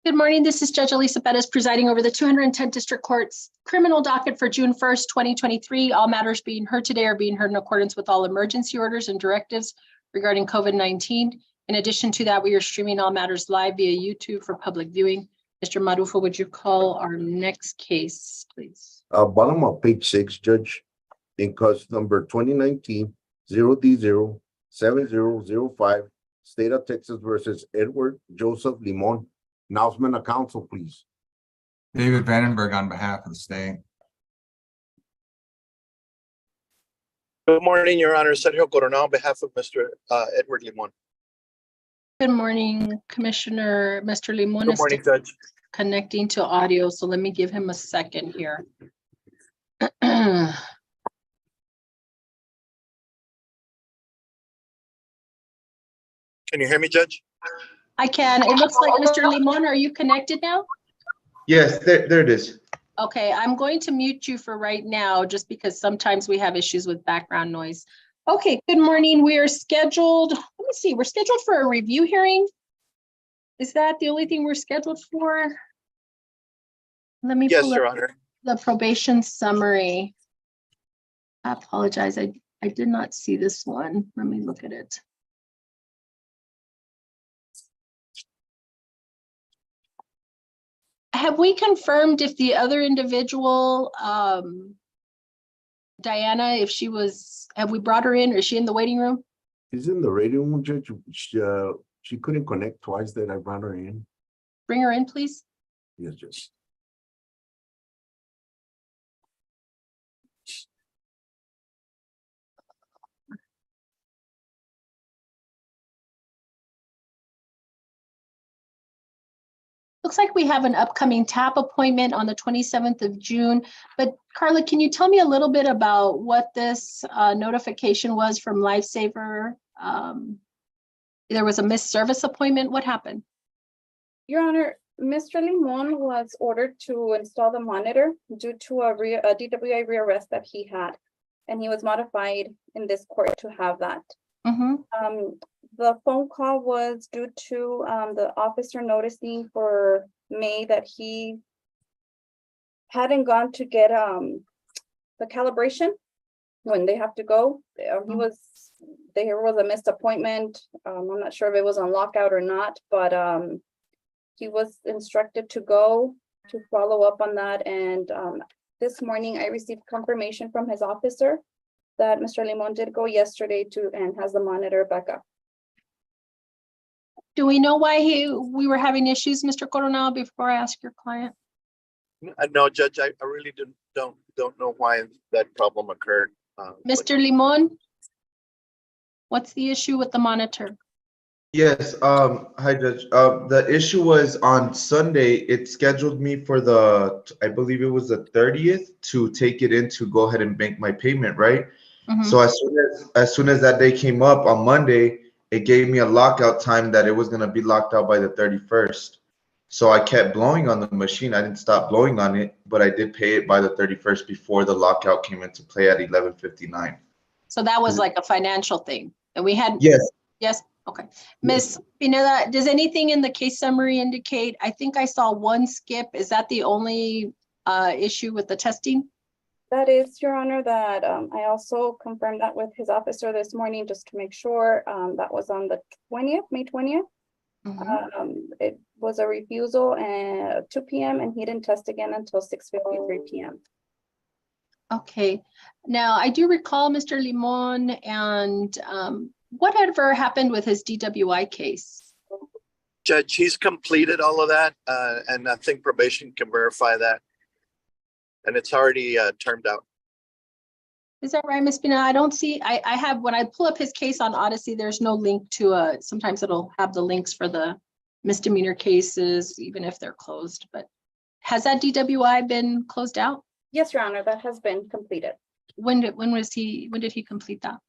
Good morning. This is Judge Elisa Bettis presiding over the 210th District Court's criminal docket for June 1st, 2023. All matters being heard today are being heard in accordance with all emergency orders and directives regarding COVID-19. In addition to that, we are streaming all matters live via YouTube for public viewing. Mr. Marufo, would you call our next case, please? Bottom of page 6, Judge, in cause number 2019-0D07005, State of Texas versus Edward Joseph Limon. Announcement of counsel, please. David Vandenberg on behalf of the state. Good morning, Your Honor. Sergio Coronel on behalf of Mr. Edward Limon. Good morning, Commissioner. Mr. Limon Good morning, Judge. connecting to audio, so let me give him a second here. Can you hear me, Judge? I can. It looks like Mr. Limon, are you connected now? Yes, there it is. Okay, I'm going to mute you for right now, just because sometimes we have issues with background noise. Okay, good morning. We are scheduled, let me see, we're scheduled for a review hearing. Is that the only thing we're scheduled for? Let me Yes, pull Your up Honor. the probation summary. I apologize, I did not see this one. Let me look at it. Have we confirmed if the other individual, Diana, if she was, have we brought her in, or is she in the waiting room? She's in the radio room, Judge. She couldn't connect twice that I brought her in. Bring her in, please. Yes, Judge. Looks like we have an upcoming TAP appointment on the 27th of June. But Carla, can you tell me a little bit about what this notification was from Lifesaver? There was a missed service appointment. What happened? Your Honor, Mr. Limon was ordered to install the monitor due to a DWI rearrest that he had, and he was modified in this court to have that. The phone call was due to the officer noticing for May that he hadn't gone to get the calibration when they have to go. There was a missed appointment. I'm not sure if it was on lockout or not, but he was instructed to go to follow up on that. And this morning I received confirmation from his officer that Mr. Limon did go yesterday and has the monitor back up. Do we know why we were having issues, Mr. Coronel, before I ask your client? No, Judge, I really don't know why that problem occurred. Mr. Limon, what's the issue with the monitor? Yes, hi Judge. The issue was on Sunday. It scheduled me for I believe it was the 30th to take it in to go ahead and bank my payment, right? So as soon as that day came up on Monday, it gave me a lockout time that it was going to be locked out by the 31st. So I kept blowing on the machine. I didn't stop blowing on it, but I did pay it by the 31st before the lockout came into play at 11:59. So that was like a financial thing. And we had. Yes. Yes. Okay. Ms. Pineda, does anything in the case summary indicate, I think I saw one skip. Is that the only issue with the testing? That is, Your Honor, that I also confirmed that with his officer this morning, just to make sure. That was on the 20th, May 20th. It was a refusal at 2 p.m. and he didn't test again until 6:53 p.m. Okay. Now, I do recall Mr. Limon, and whatever happened with his DWI case? Judge, he's completed all of that, and I think probation can verify that. And it's already termed out. Is that right, Ms. Pina? I don't see, I have, when I pull up his case on Odyssey, there's no link to sometimes it'll have the links for the misdemeanor cases, even if they're closed, but has that DWI been closed out? Yes, Your Honor, that has been completed. When did he complete that?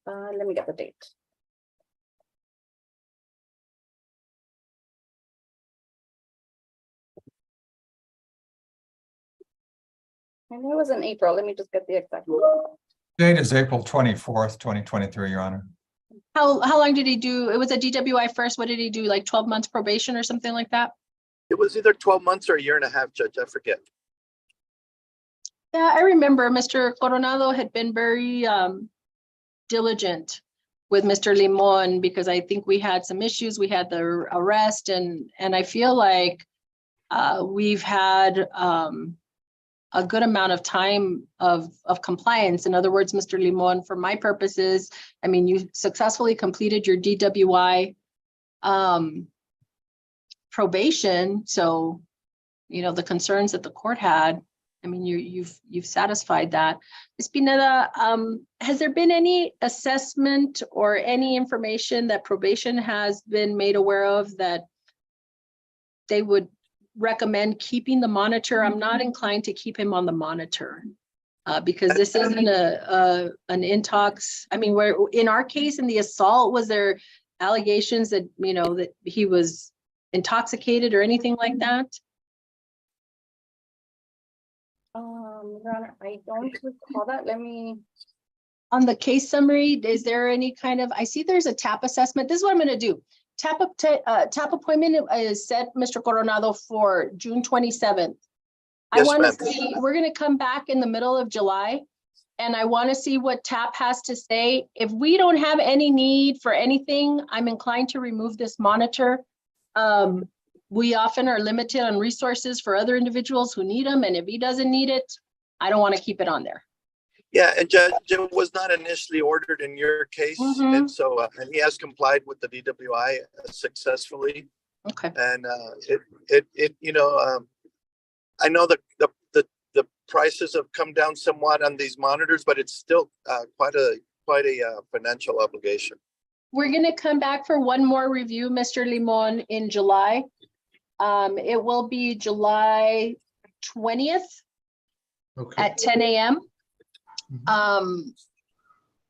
Let me get the date. I know it was in April. Let me just get the exact. Date is April 24th, 2023, Your Honor. How long did he do? It was a DWI first. What did he do? Like 12 months probation or something like that? It was either 12 months or a year and a half, Judge, I forget. Yeah, I remember Mr. Coronado had been very diligent with Mr. Limon because I think we had some issues. We had the arrest and I feel like we've had a good amount of time of compliance. In other words, Mr. Limon, for my purposes, I mean, you successfully completed your DWI probation. So, you know, the concerns that the court had, I mean, you've satisfied that. Ms. Pineda, has there been any assessment or any information that probation has been made aware of that they would recommend keeping the monitor? I'm not inclined to keep him on the monitor because this isn't an intox. I mean, where in our case, in the assault, was there allegations that, you know, that he was intoxicated or anything like that? Your Honor, I don't recall that. Let me. On the case summary, is there any kind of, I see there's a TAP assessment. This is what I'm going to do. TAP appointment is set, Mr. Coronado, for June 27th. I Yes, want ma'am. to see, we're going to come back in the middle of July, and I want to see what TAP has to say. If we don't have any need for anything, I'm inclined to remove this monitor. We often are limited on resources for other individuals who need them, and if he doesn't need it, I don't want to keep it on there. Yeah, and Judge, it was not initially ordered in your case, and so and he has complied with the DWI successfully. Okay. And it you know, I know that the prices have come down somewhat on these monitors, but it's still quite a financial obligation. We're going to come back for one more review, Mr. Limon, in July. It will be July 20th at 10 a.m.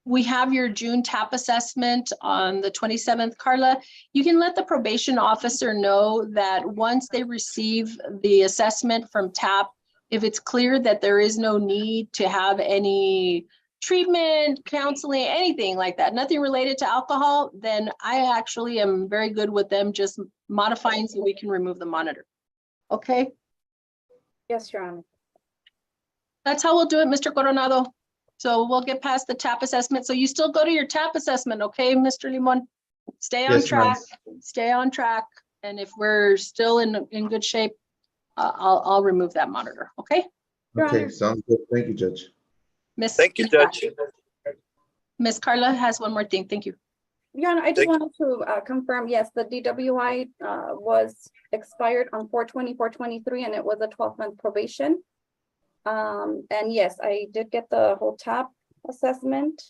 We have your June TAP assessment on the 27th. Carla, you can let the probation officer know that once they receive the assessment from TAP, if it's clear that there is no need to have any treatment, counseling, anything like that, nothing related to alcohol, then I actually am very good with them just modifying so we can remove the monitor. Okay? Yes, Your Honor. That's how we'll do it, Mr. Coronado. So we'll get past the TAP assessment. So you still go to your TAP assessment, okay, Mr. Limon? Stay on Yes, track, ma'am. stay on track. And if we're still in good shape, I'll remove that monitor, okay? Your Okay, Honor. sounds good. Thank you, Judge. Thank you, Judge. Miss Carla has one more thing. Thank you. Your Honor, I just Thank- wanted to confirm, yes, the DWI was expired on 4/20/4/23, and it was a 12-month probation. And yes, I did get the whole TAP assessment.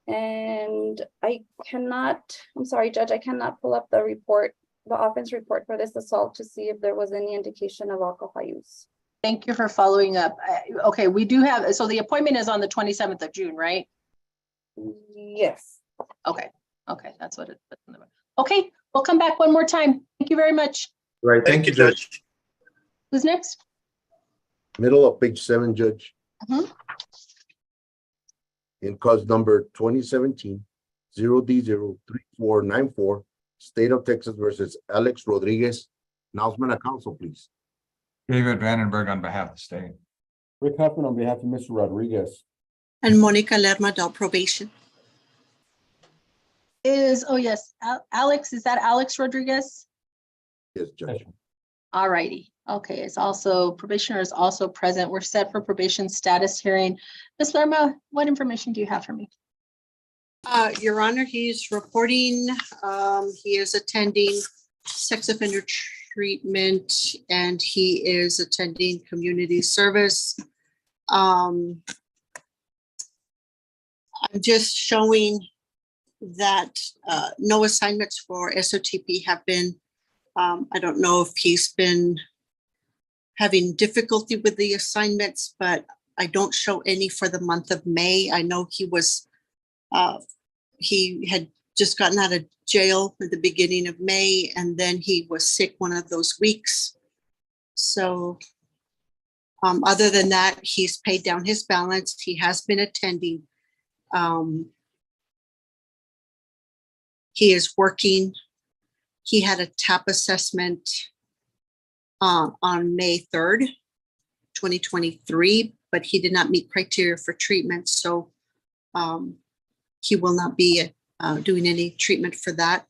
And I cannot, I'm sorry, Judge, I cannot pull up the report, the offense report for this assault to see if there was any indication of alcohol use. Thank you for following up. Okay, we do have, so the appointment is on the 27th of June, right? Yes. Okay, that's what it. Okay, we'll come back one more time. Thank you very much. Right, Thank you, Judge. Who's next? Middle of page 7, Judge. Mhm. In cause number 2017-0D03494, State of Texas versus Alex Rodriguez. Announcement of council, please. David Vandenberg on behalf of the state. Rick Huffman on behalf of Mr. Rodriguez. And Monica Lerma, adult probation. Oh yes, Alex, is that Alex Rodriguez? Yes, Judge. All righty. Okay, it's also, probationer is also present. We're set for probation status hearing. Ms. Lerma, what information do you have for me? Your Honor, he's reporting, he is attending sex offender treatment and he is attending community service. I'm just showing that no assignments for SOTP have been, I don't know if he's been having difficulty with the assignments, but I don't show any for the month of May. I know he was, he had just gotten out of jail at the beginning of May, and then he was sick one of those weeks. So other than that, he's paid down his balance. He has been attending. He is working. He had a TAP assessment on May 3rd, 2023, but he did not meet criteria for treatment. So he will not be doing any treatment for that.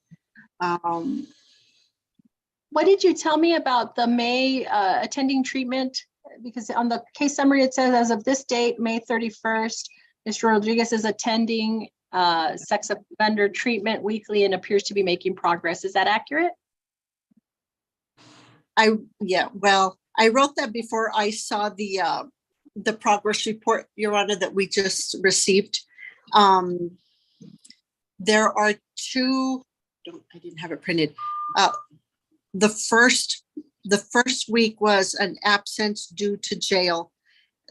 What did you tell me about the May attending treatment? Because on the case summary, it says as of this date, May 31st, Mr. Rodriguez is attending sex offender treatment weekly and appears to be making progress. Is that accurate? Well, I wrote that before I saw the progress report, Your Honor, that we just received. There are two, I didn't have it printed. The first week was an absence due to jail.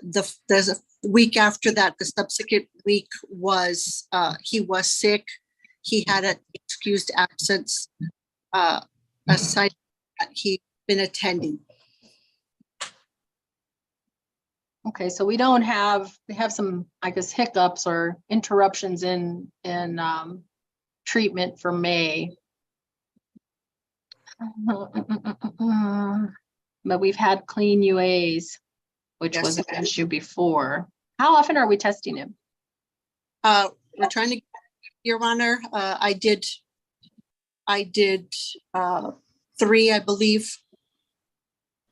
There's a week after that, the subsequent week was he was sick. He had an excused absence. Aside from that, he'd been attending. Okay, so we don't have, we have some, I guess, hiccups or interruptions in treatment for May. But we've had clean UAs, which was an issue before. How often are we testing him? We're trying to, Your Honor, I did 3, I believe.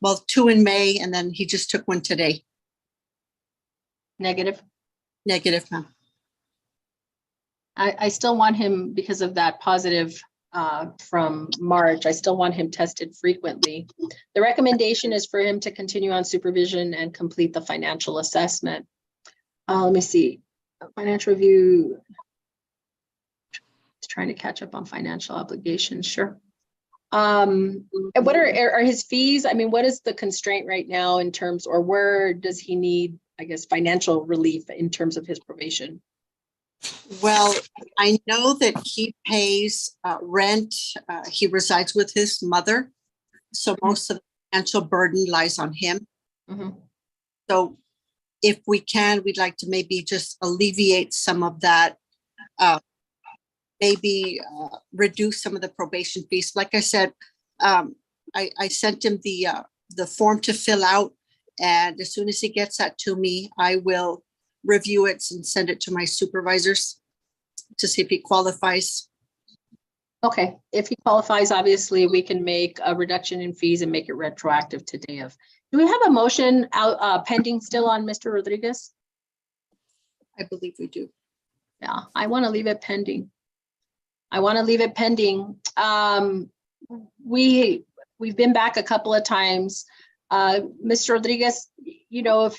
Well, 2 in May, and then he just took one today. Negative. Negative, ma'am. I still want him, because of that positive from March, I still want him tested frequently. The recommendation is for him to continue on supervision and complete the financial assessment. Let me see, financial review. Just trying to catch up on financial obligations, sure. What are his fees? I mean, what is the constraint right now in terms, or where does he need, I guess, financial relief in terms of his probation? Well, I know that he pays rent. He resides with his mother. So most of the financial burden lies on him. Mhm. So if we can, we'd like to maybe just alleviate some of that, maybe reduce some of the probation fees. Like I said, I sent him the form to fill out. And as soon as he gets that to me, I will review it and send it to my supervisors to see if he qualifies. Okay, if he qualifies, obviously, we can make a reduction in fees and make it retroactive to day of. Do we have a motion out pending still on Mr. Rodriguez? I believe we do. Yeah, I want to leave it pending. We've been back a couple of times. Mr. Rodriguez, you know,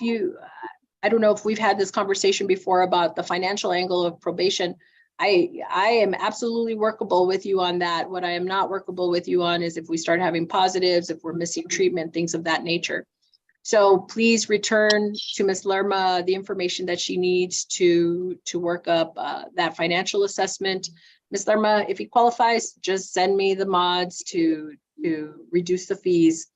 I don't know if we've had this conversation before about the financial angle of probation. I am absolutely workable with you on that. What I am not workable with you on is if we start having positives, if we're missing treatment, things of that nature. So please return to Ms. Lerma the information that she needs to work up that financial assessment. Ms. Lerma, if he qualifies, just send me the mods to reduce the fees.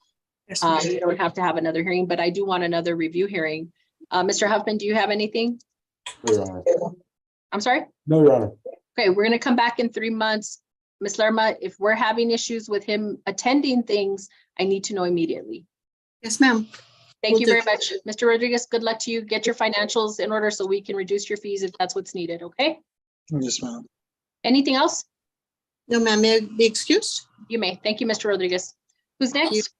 Yes, You don't have to have another hearing, but I do want another review hearing. Mr. Huffman, do you have anything? No, Your Honor. I'm sorry? No, Your Honor. Okay, we're gonna come back in 3 months. Ms. Lerma, if we're having issues with him attending things, I need to know immediately. Yes, ma'am. Thank Will you do. very much. Mr. Rodriguez, good luck to you. Get your financials in order so we can reduce your fees if that's what's needed, okay? Yes, ma'am. Anything else? No, ma'am, may I be excused? You may. Thank you, Mr. Rodriguez. Who's Thank you. next?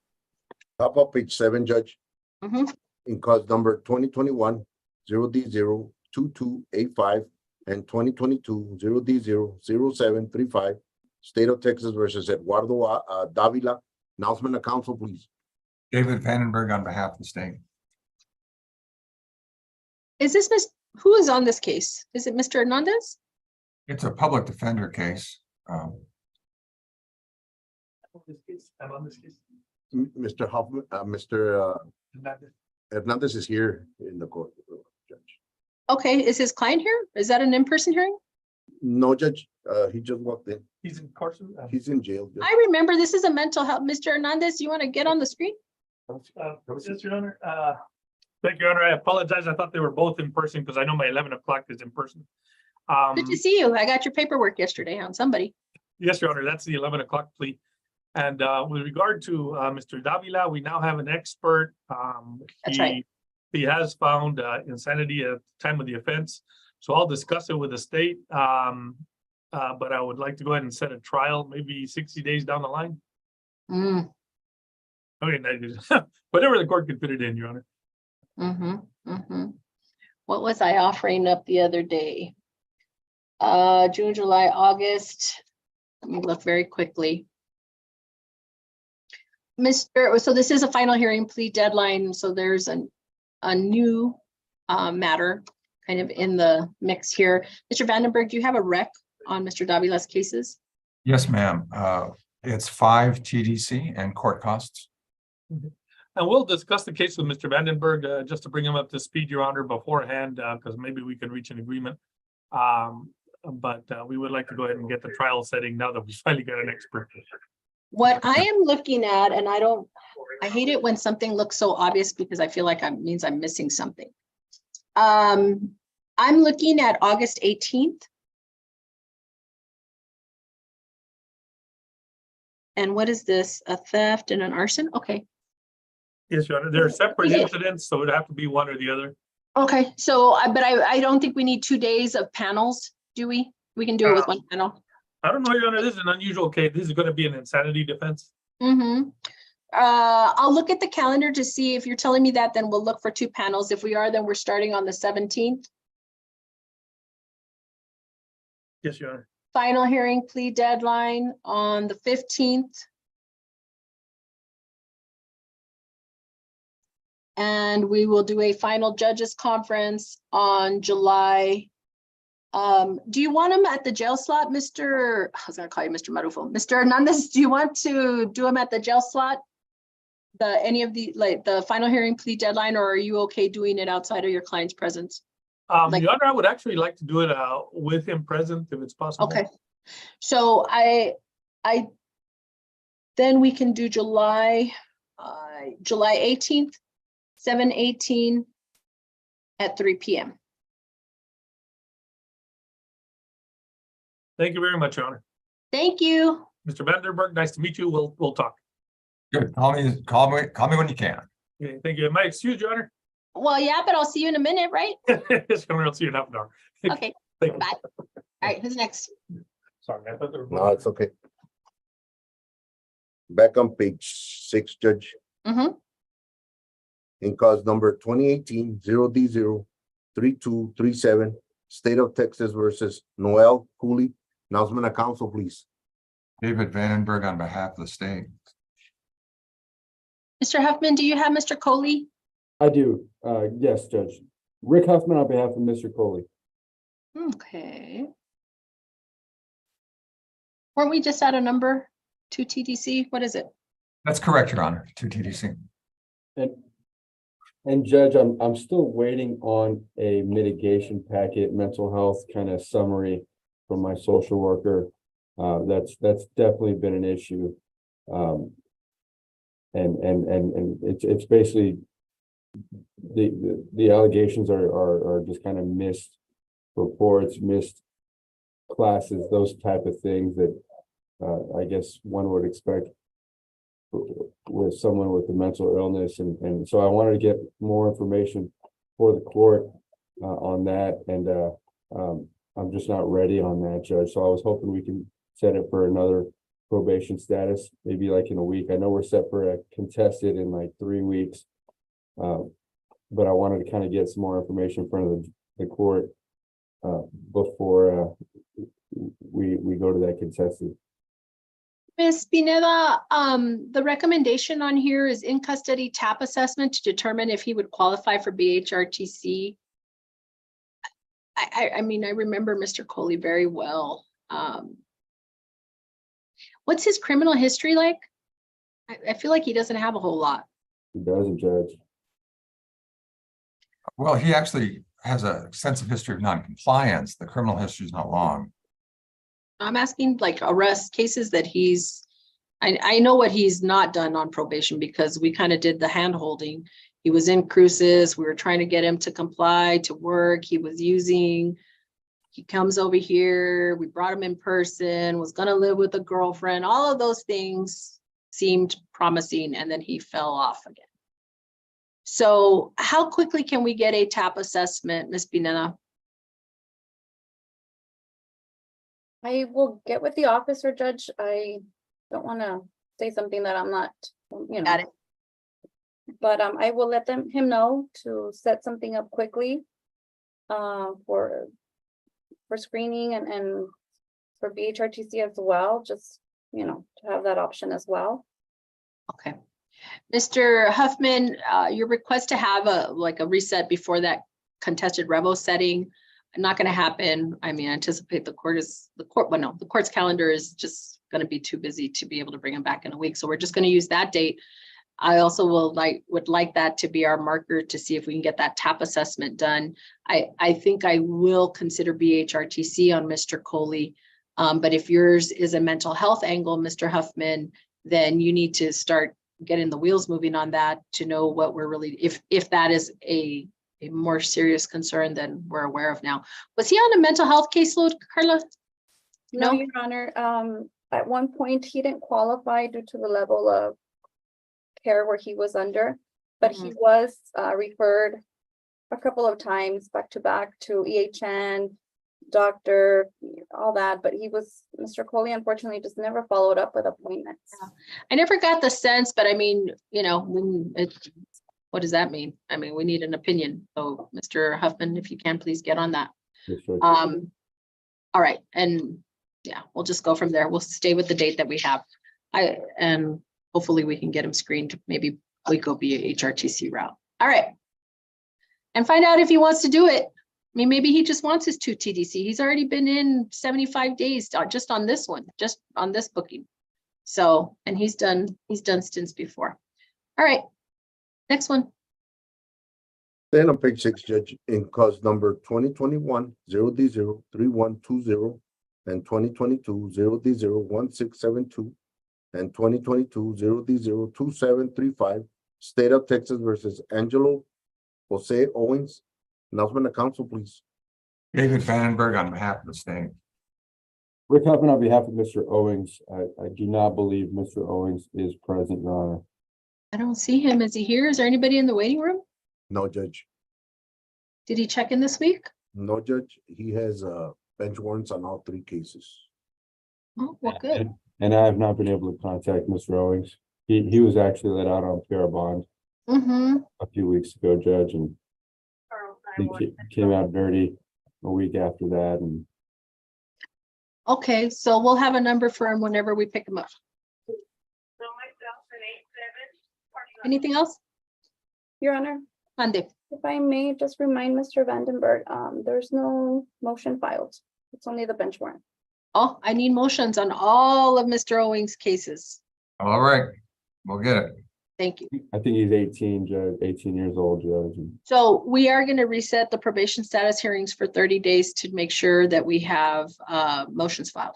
Top of page 7, Judge, Mhm. in cause number 2021 0D02285 and 2022 0D00735, State of Texas versus Eduardo Davila. Announcement of council, please. David Vandenberg on behalf of the state. Is this who is on this case? Is it Mr. Hernandez? It's a public defender case. Mr. Hoffman, Mr. Hernandez is here in the court, Judge. Okay, is his client here? Is that an in-person hearing? No, Judge, he just walked in. He's in Courtroom. He's in jail, Judge. I remember this is a mental health. Mr. Hernandez, you want to get on the screen? Yes, Your Honor. Thank you, Your Honor. I apologize. I thought they were both in person because I know my 11 o'clock is in person. Good to see you. I got your paperwork yesterday on somebody. Yes, Your Honor. That's the 11 o'clock plea. And with regard to Mr. Davila, we now have an expert. That's right. He has found insanity at the time of the offense. So I'll discuss it with the state. But I would like to go ahead and set a trial, maybe 60 days down the line. Mm, Okay, whatever the court can fit it in, Your Honor. What was I offering up the other day? June, July, August. Let me look very quickly. So this is a final hearing plea deadline. So there's a new matter kind of in the mix here. Mr. Vandenberg, do you have a rec on Mr. Davila's cases? Yes, ma'am. It's 5 TDC and court costs. And we'll discuss the case with Mr. Vandenberg just to bring him up to speed, Your Honor, beforehand, because maybe we can reach an agreement. But we would like to go ahead and get the trial setting now that we finally got an expert. What I am looking at, and I hate it when something looks so obvious because I feel like it means I'm missing something. I'm looking at August 18th. And what is this? A theft and an arson? Okay. Yes, Your Honor. They're separate Okay. incidents, so it'd have to be one or the other. Okay, so, but I don't think we need 2 days of panels, do we? We can do it with one panel. I don't know, Your Honor. This is an unusual case. This is going to be an insanity defense. I'll look at the calendar to see if you're telling me that, then we'll look for 2 panels. If we are, then we're starting on the 17th. Yes, Your Honor. Final hearing plea deadline on the 15th. And we will do a final judges conference on July. Do you want him at the jail slot, Mr. I was gonna call you Mr. Marufo. Mr. Hernandez, do you want to do him at the jail slot? Any of the, like the final hearing plea deadline, or are you okay doing it outside of your client's presence? Like- Your Honor, I would actually like to do it with him present if it's possible. Okay, so then we can do July 18th, 7/18 at 3 p.m. Thank you very much, Your Honor. Thank you. Mr. Vandenberg, nice to meet you. We'll talk. Good. Call me when you can. Okay, thank you. My excuse, Your Honor. Well, yeah, but I'll see you in a minute, right? Yes, Your Honor, I'll see you in half an hour. Okay, Thank you. bye. All right, who's next? Sorry, I thought there was No, it's okay. Back on page 6, Judge. In cause number 2018-0D03237, State of Texas versus Noel Cooley. Announcement of council, please. David Vandenberg on behalf of the state. Mr. Huffman, do you have Mr. Coley? I do. Yes, Judge. Rick Huffman on behalf of Mr. Coley. Okay. Weren't we just at a number 2 TDC? What is it? That's correct, Your Honor. 2 TDC. And Judge, I'm still waiting on a mitigation packet, mental health kind of summary from my social worker. That's definitely been an issue. And it's basically the allegations are just kind of missed reports, missed classes, those type of things that I guess one would expect with someone with a mental illness. And so I wanted to get more information for the court on that. And I'm just not ready on that, Judge. So I was hoping we can set it for another probation status, maybe like in a week. I know we're set for a contested in like 3 weeks. But I wanted to kind of get some more information in front of the court before we go to that contested. Ms. Pineda, the recommendation on here is in custody TAP assessment to determine if he would qualify for BHRTC. I mean, I remember Mr. Coley very well. What's his criminal history like? I feel like he doesn't have a whole lot. He doesn't, Judge. Well, he actually has a extensive history of non-compliance. The criminal history is not long. I'm asking like arrest cases that I know what he's not done on probation because we kind of did the hand holding. He was in cruises. We were trying to get him to comply to work. He was using, he comes over here. We brought him in person, was going to live with a girlfriend, all of those things. seemed promising, and then he fell off again. So how quickly can we get a TAP assessment, Ms. Binena? I will get with the officer, Judge. I don't want to say something that I'm not, you know. Got it. But I will let him know to set something up quickly for screening and for BHRTC as well, just, you know, to have that option as well. Okay. Mr. Huffman, your request to have a reset before that contested revo setting, not going to happen. I mean, I anticipate the court's calendar is just going to be too busy to be able to bring him back in a week. So we're just going to use that date. I also would like that to be our marker to see if we can get that TAP assessment done. I think I will consider BHRTC on Mr. Coley. But if yours is a mental health angle, Mr. Huffman, then you need to start getting the wheels moving on that to know what we're really, if that is a more serious concern than we're aware of now. Was he on a mental health caseload, Carla? No, Your Honor. At one point, he didn't qualify due to the level of care where he was under, but he was referred a couple of times back to back to EHN, doctor, all that, but Mr. Coley unfortunately just never followed up with appointments. Yeah. I never got the sense, but I mean, you know, what does that mean? I mean, we need an opinion. So Mr. Huffman, if you can, please get on that. Yes, sir. All right. And yeah, we'll just go from there. We'll stay with the date that we have. And hopefully we can get him screened. Maybe we go BHRTC route. All right. And find out if he wants to do it. I mean, maybe he just wants his 2 TDC. He's already been in 75 days just on this one, just on this booking. So, and he's done stints before. All right, next one. Then on page 6, Judge, in cause number 2021-0D03120 and 2022-0D01672 and 2022-0D02735, State of Texas versus Angelo Jose Owens. Announcement of council, please. David Vandenberg on behalf of the state. Rick Huffman on behalf of Mr. Owens. I do not believe Mr. Owens is present, Your Honor. I don't see him. Is he here? Is there anybody in the waiting room? No, Judge. Did he check in this week? No, Judge. He has bench warrants on all 3 cases. Oh, well, good. And I have not been able to contact Mr. Owens. He was actually let out on PR bond a few weeks ago, Judge, and he came out dirty a week after that. And Okay, so we'll have a number for him whenever we pick him up. Anything else? Your Honor, Monday. if I may just remind Mr. Vandenberg, there's no motion filed. It's only the bench warrant. Oh, I need motions on all of Mr. Owings' cases. All right, we'll get it. Thank you. I think he's 18, Judge, 18 years old, Judge. So we are going to reset the probation status hearings for 30 days to make sure that we have motions filed.